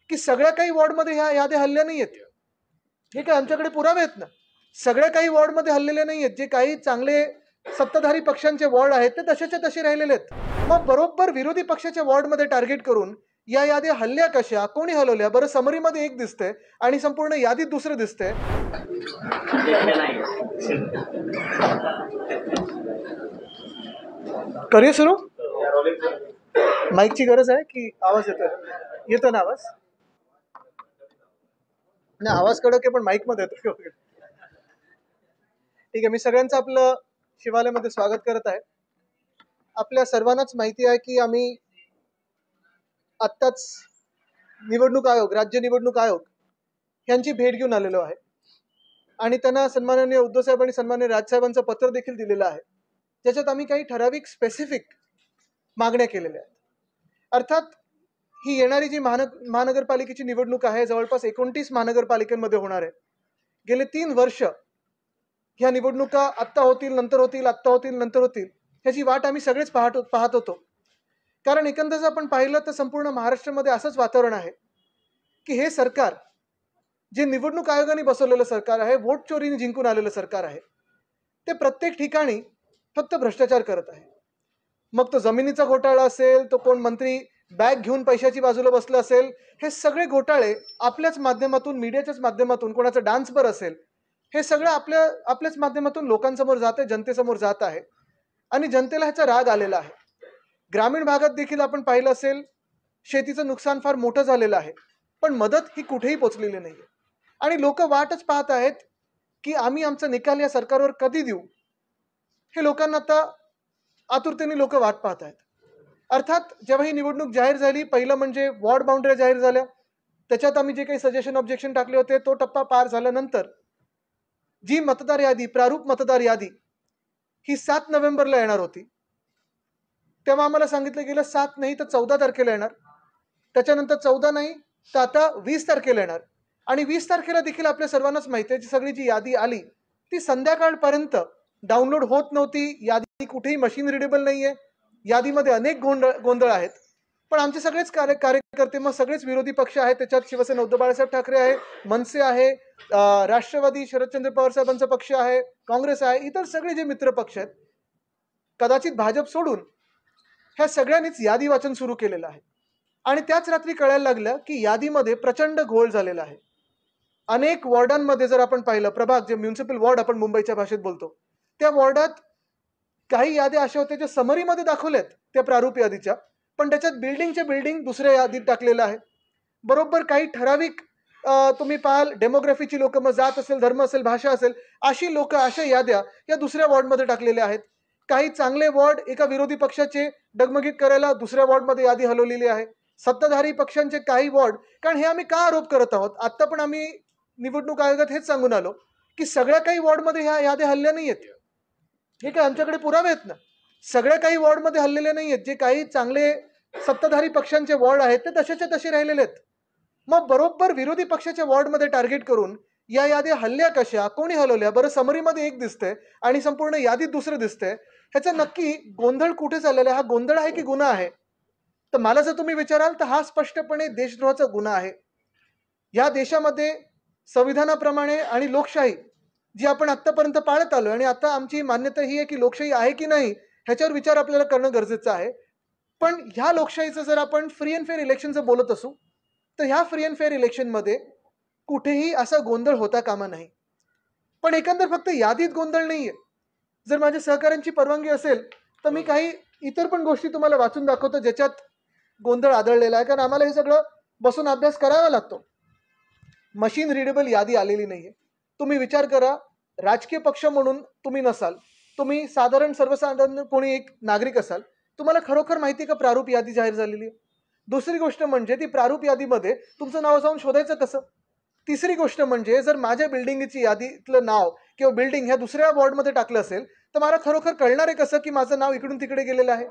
की सगळ्या काही वॉर्डमध्ये ह्या याद्या हल्ल्या नाही आहेत. हे काय आमच्याकडे पुरावे आहेत ना. सगळ्या काही वॉर्डमध्ये हल्लेले नाही आहेत. जे काही चांगले सत्ताधारी पक्षांचे वॉर्ड आहेत ते तसेच्या तसे राहिलेले आहेत. मग बरोबर विरोधी पक्षाच्या वॉर्डमध्ये टार्गेट करून या याद्या हल्ल्या कशा, कोणी हलवल्या? बरं, समरीमध्ये एक दिसतंय आणि संपूर्ण यादीत दुसरं दिसतंय. करूया सुरू. माईकची गरज आहे की आवाज येतो ना? आवाज नाही, आवाज कडक आहे पण माईक मध्ये येतो. ठीक आहे, मी सगळ्यांचं आपलं शिवालयामध्ये स्वागत करत आहे. आपल्या सर्वांनाच माहिती आहे की आम्ही आत्ताच निवडणूक आयोग, राज्य निवडणूक आयोग यांची भेट घेऊन आलेलो आहे आणि त्यांना सन्माननीय उद्धव साहेब आणि सन्माननीय राजसाहेबांचं पत्र देखील दिलेलं आहे, ज्याच्यात आम्ही काही ठराविक स्पेसिफिक मागण्या केलेल्या आहेत. अर्थात ही येणारी जी महानगरपालिकेची निवडणूक आहे, जवळपास 29 महानगरपालिकांमध्ये होणार आहे. गेले 3 वर्ष ह्या निवडणुका आत्ता होतील, नंतर होतील, आत्ता होतील, नंतर होतील, ह्याची वाट आम्ही सगळेच पाहत होतो. कारण एकंदर आपण पाहिलं तर संपूर्ण महाराष्ट्रामध्ये असंच वातावरण आहे की हे सरकार जे निवडणूक आयोगाने बसवलेलं सरकार आहे, वोट चोरीने जिंकून आलेलं सरकार आहे, ते प्रत्येक ठिकाणी फक्त भ्रष्टाचार करत आहे. मग तो जमिनीचा घोटाळा असेल, तो कोण मंत्री बॅग घेऊन पैशाची बाजूला बसलं असेल, हे सगळे घोटाळे आपल्याच माध्यमातून, मीडियाच्याच माध्यमातून, कोणाचं डान्स बर असेल, हे सगळं आपल्याच माध्यमातून लोकांसमोर जात आहे, जनतेसमोर जात आहे आणि जनतेला ह्याचा राग आलेला आहे. ग्रामीण भागात देखील आपण पाहिलं असेल, शेतीचं नुकसान फार मोठं झालेलं आहे, पण मदत ही कुठेही पोचलेली नाही आणि लोक वाटच पाहत आहेत की आम्ही आमचा निकाल या सरकारवर कधी देऊ. हे लोकांना आता आतुरतेने लोक वाट पाहत आहेत. अर्थात जेव्हा ही निवडणूक जाहीर झाली, पहिलं म्हणजे वॉर्ड बाउंड्री जाहीर झाल्या, त्याच्यात आम्ही जे काही सजेशन ऑब्जेक्शन टाकले होते, तो टप्पा पार झाल्यानंतर जी मतदार यादी, प्रारूप मतदार यादी ही 7 नोव्हेंबरला येणार होती. तेव्हा आम्हाला सांगितलं गेलं 7 नाही तर 14 तारखेला येणार. त्याच्यानंतर 14 नाही तर आता 20 तारखेला येणार आणि 20 तारखेला देखील आपल्या सर्वांनाच माहिती आहे, सगळी जी यादी आली ती संध्याकाळपर्यंत डाउनलोड होत नव्हती. यादी कुठेही मशीन रिडेबल नाहीये. यादीमध्ये अनेक गोंधळ आहेत. पण आमचे सगळेच कार्यकर्ते, मग सगळेच विरोधी पक्ष आहेत, त्याच्यात शिवसेना उद्धव बाळासाहेब ठाकरे आहे, मनसे आहे, राष्ट्रवादी शरदचंद्र पवार साहेबांचा पक्ष आहे, काँग्रेस आहे, इतर सगळे जे मित्र पक्ष आहेत, कदाचित भाजप सोडून, ह्या सगळ्यांनीच यादी वाचन सुरू केलेलं आहे. आणि त्याच रात्री कळायला लागलं की यादीमध्ये प्रचंड घोळ झालेला आहे. अनेक वॉर्डांमध्ये जर आपण पाहिलं, प्रभाग, जे म्युनिसिपल वॉर्ड आपण मुंबईच्या भाषेत बोलतो, त्या वॉर्डात काही याद्या अशा होत्या ज्या समरीमध्ये दाखवल्यात त्या प्रारूप यादीच्या, पण त्याच्यात बिल्डिंग दुसऱ्या यादीत टाकलेलं आहे. बरोबर काही ठराविक तुम्ही पाहाल डेमोग्राफीची लोक, मग जात असेल, धर्म असेल, भाषा असेल, अशी लोक, अशा याद्या या दुसऱ्या वॉर्डमध्ये टाकलेल्या आहेत. काही चांगले वॉर्ड एका विरोधी पक्षाचे डगमगीत करायला दुसऱ्या वॉर्डमध्ये यादी हलवलेली आहे. सत्ताधारी पक्षांचे काही वॉर्ड, कारण हे आम्ही का आरोप करत आहोत, आता पण आम्ही निवडणूक आयोगात हेच सांगून आलो की सगळ्या काही वॉर्डमध्ये ह्या याद्या हल्ल्या नाही आहेत. हे काय आमच्याकडे पुरावे आहेत ना. सगळ्या काही वॉर्डमध्ये हल्लेले नाही आहेत. जे काही चांगले सत्ताधारी पक्षांचे वॉर्ड आहेत ते तसेच्या तसे राहिलेले आहेत. मग बरोबर विरोधी पक्षाच्या वॉर्डमध्ये टार्गेट करून या याद्या हल्ल्या कशा, कोणी हलवल्या? बरं, समरीमध्ये एक दिसतंय आणि संपूर्ण यादीत दुसरं दिसतंय. ह्याचा नक्की गोंधळ कुठे चाललेला आहे? हा गोंधळ आहे की गुन्हा आहे? तर मला जर तुम्ही विचाराल तर हा स्पष्टपणे देशद्रोहाचा गुन्हा आहे. या देशामध्ये संविधानाप्रमाणे आणि लोकशाही जी आपण आतापर्यंत पाळत आलो, आणि आता आमची मान्यता ही आहे की लोकशाही आहे की नाही ह्याच्यावर विचार आपल्याला करणं गरजेचं आहे. पण ह्या लोकशाहीचं जर आपण फ्री अँड फेअर इलेक्शनचं बोलत असू, तर ह्या फ्री अँड फेअर इलेक्शनमध्ये कुठेही असा गोंधळ होता कामा नाही. पण एकंदर फक्त यादीत गोंधळ नाहीये. जर माझ्या सहकाऱ्यांची परवानगी असेल तर मी काही इतर पण गोष्टी तुम्हाला वाचून दाखवतो ज्याच्यात गोंधळ आढळलेला आहे, कारण आम्हाला हे सगळं बसून अभ्यास करावा लागतो. मशीन रिडेबल यादी आलेली नाहीये. तुम्ही विचार करा, राजकीय पक्ष म्हणून तुम्ही नसाल, तुम्ही साधारण सर्वसाधारण कोणी एक नागरिक असाल, तुम्हाला खरोखर माहिती का प्रारूप यादी जाहीर झालेली आहे? दुसरी गोष्ट म्हणजे ती प्रारूप यादीमध्ये तुमचं नाव जाऊन शोधायचं कसं? तिसरी गोष्ट म्हणजे जर माझ्या बिल्डिंगची यादीतलं नाव किंवा बिल्डिंग ह्या दुसऱ्या वॉर्डमध्ये टाकलं असेल तर मला खरोखर कळणार आहे कसं की माझं नाव इकडून तिकडे गेलेलं आहे?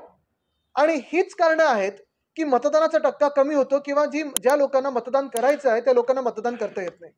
आणि हीच कारणं आहेत की मतदानाचा टक्का कमी होतो किंवा ज्या लोकांना मतदान करायचं आहे त्या लोकांना मतदान करता येत नाही.